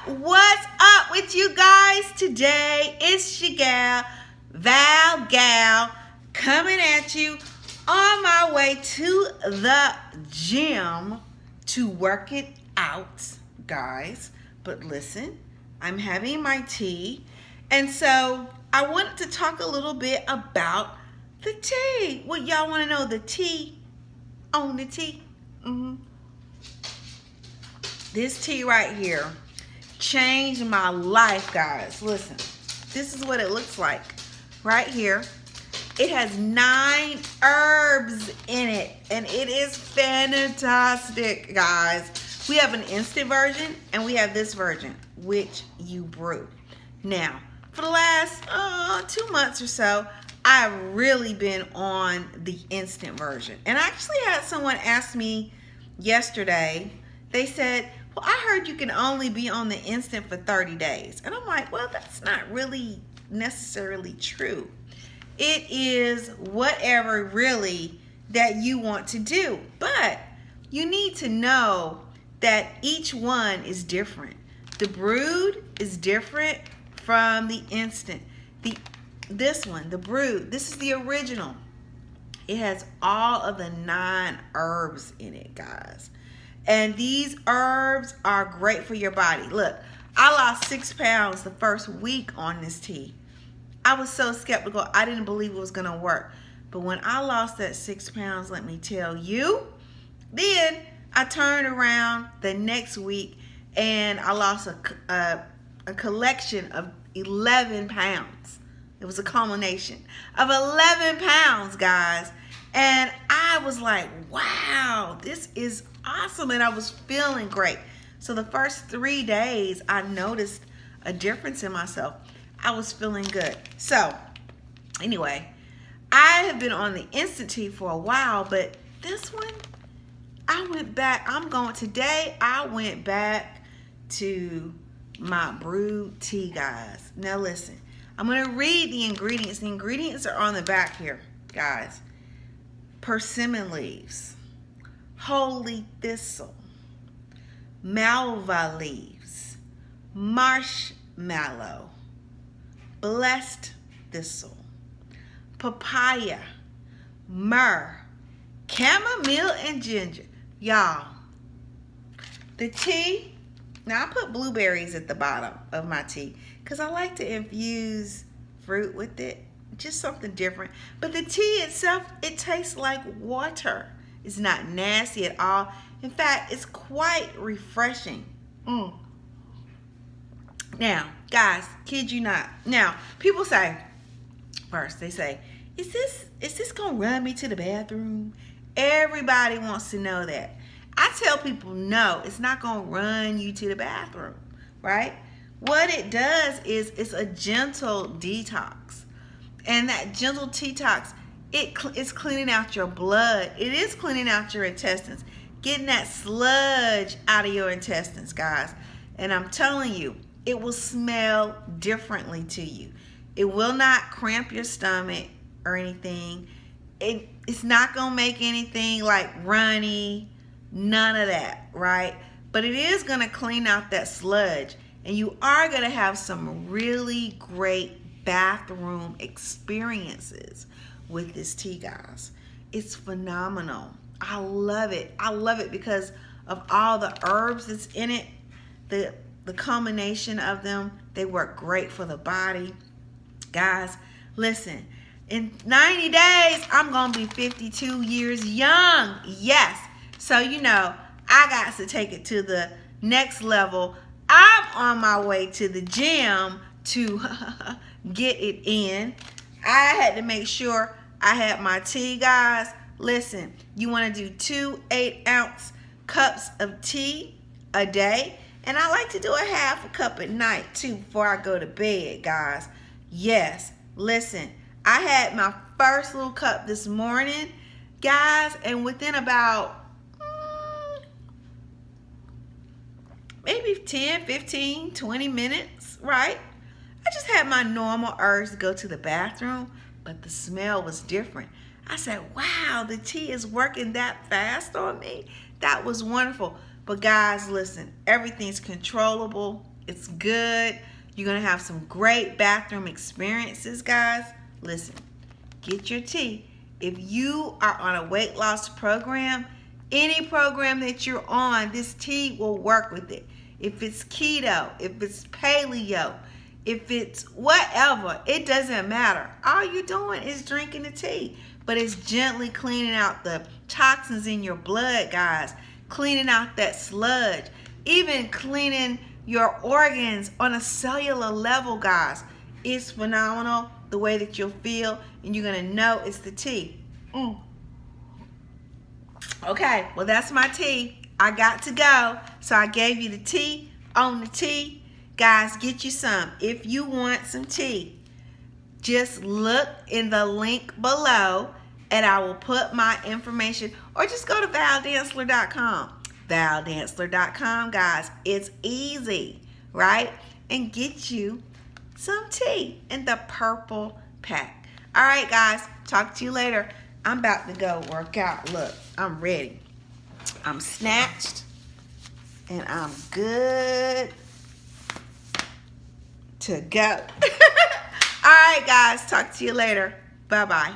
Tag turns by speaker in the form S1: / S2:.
S1: What's up with you guys today? It's your gal, Val, coming at you on my way to the gym to work it out, guys. But listen, I'm having my tea, and so I wanted to talk a little bit about the tea. What y'all want to know? The tea on the tea. This tea right here changed my life, guys. Listen, this is what it looks like right here. It has 9 herbs in it, and it is fantastic, guys. We have an instant version, and we have this version, which you brew. Now, for the last 2 months or so, I've really been on the instant version. And I actually had someone ask me yesterday, they said, well, I heard you can only be on the instant for 30 days. And I'm like, well, that's not really necessarily true. It is whatever really that you want to do. But you need to know that each one is different. The brewed is different from the instant. This one, the brewed, this is the original. It has all of the 9 herbs in it, guys. And these herbs are great for your body. Look, I lost 6 pounds the first week on this tea. I was so skeptical. I didn't believe it was going to work. But when I lost that 6 pounds, let me tell you, then I turned around the next week and I lost a collection of 11 pounds. It was a culmination of 11 pounds, guys. And I was like, wow, this is awesome. And I was feeling great. So the first 3 days, I noticed a difference in myself. I was feeling good. So anyway, I have been on the instant tea for a while, but this one, I went back. Today I went back to my brewed tea, guys. Now listen, I'm going to read the ingredients. The ingredients are on the back here, guys. Persimmon leaves, holy thistle, malva leaves, marshmallow, blessed thistle, papaya, myrrh, chamomile, and ginger. Y'all, the tea, now I put blueberries at the bottom of my tea because I like to infuse fruit with it. Just something different. But the tea itself, it tastes like water. It's not nasty at all. In fact, it's quite refreshing. Now, guys, kid you not. Now, people say, first they say, is this gonna run me to the bathroom? Everybody wants to know that. I tell people, no, it's not gonna run you to the bathroom, right? What it does is it's a gentle detox. And that gentle detox, it's cleaning out your blood. It is cleaning out your intestines, getting that sludge out of your intestines, guys. And I'm telling you, it will smell differently to you. It will not cramp your stomach or anything. It's not going to make anything like runny, none of that, right? But it is going to clean out that sludge. And you are going to have some really great bathroom experiences with this tea, guys. It's phenomenal. I love it. I love it because of all the herbs that's in it. The combination of them, they work great for the body. Guys, listen, in 90 days, I'm going to be 52 years young. Yes. So, you know, I got to take it to the next level. I'm on my way to the gym to get it in. I had to make sure I had my tea, guys. Listen, you want to do 2 8-ounce cups of tea a day. And I like to do a half a cup at night too before I go to bed, guys. Yes, listen, I had my first little cup this morning, guys, and within about maybe 10, 15, 20 minutes, right? I just had my normal urge to go to the bathroom, but the smell was different. I said, wow, the tea is working that fast on me. That was wonderful. But guys, listen, everything's controllable. It's good. You're going to have some great bathroom experiences, guys. Listen, get your tea. If you are on a weight loss program, any program that you're on, this tea will work with it. If it's keto, if it's paleo, if it's whatever, it doesn't matter. All you're doing is drinking the tea, but it's gently cleaning out the toxins in your blood, guys, cleaning out that sludge, even cleaning your organs on a cellular level, guys. It's phenomenal the way that you'll feel, and you're gonna know it's the tea. Okay, well, that's my tea. I got to go, so I gave you the tea on the tea. Guys, get you some. If you want some tea, just look in the link below, and I will put my information, or just go to valdantzler.com. valdantzler.com, guys. It's easy, right? And get you some tea in the purple pack. All right, guys, talk to you later. I'm about to go work out. Look, I'm ready. I'm snatched, and I'm good to go. All right, guys, talk to you later. Bye-bye.